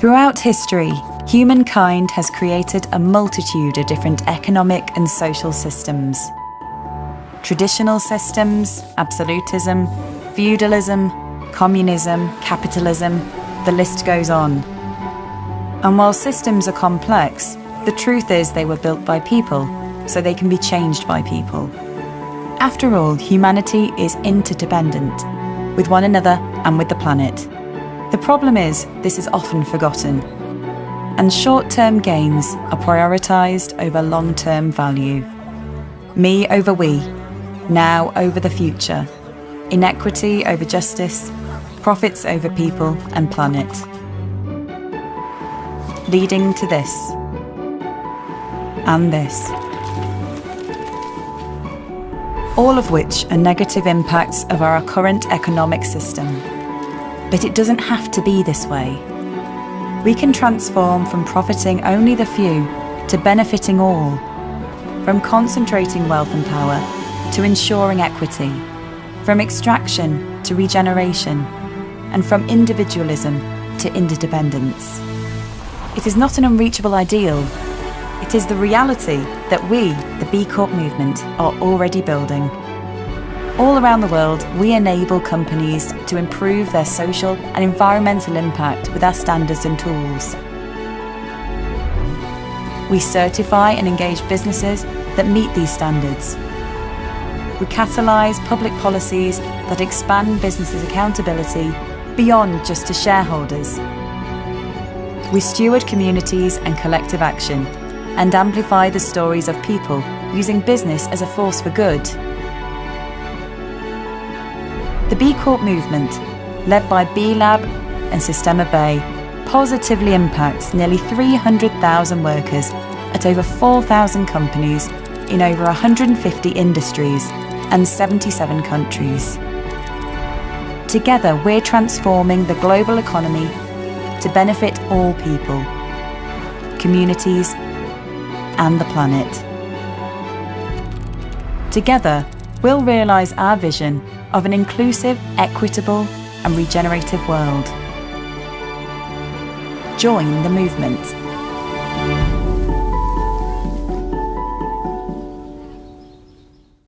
Throughout history, humankind has created a multitude of different economic and social systems. Traditional systems, absolutism, feudalism, communism, capitalism, the list goes on. And while systems are complex, the truth is they were built by people, so they can be changed by people. After all, humanity is interdependent, with one another and with the planet. The problem is, this is often forgotten, and short-term gains are prioritised over long-term value. Me over we, now over the future, inequity over justice, profits over people and planet. Leading to this, and this. All of which are negative impacts of our current economic system. But it doesn't have to be this way. We can transform from profiting only the few to benefiting all, from concentrating wealth and power to ensuring equity, from extraction to regeneration, and from individualism to interdependence. It is not an unreachable ideal. It is the reality that we, the B Corp movement, are already building. All around the world, we enable companies to improve their social and environmental impact with our standards and tools. We certify and engage businesses that meet these standards. We catalyse public policies that expand businesses' accountability beyond just to shareholders. We steward communities and collective action, and amplify the stories of people using business as a force for good. The B Corp movement, led by B Lab and Sistema Bay, positively impacts nearly 300,000 workers at over 4,000 companies in over 150 industries and 77 countries. Together, we're transforming the global economy to benefit all people, communities, and the planet. Together, we'll realise our vision of an inclusive, equitable, and regenerative world. Join the movement.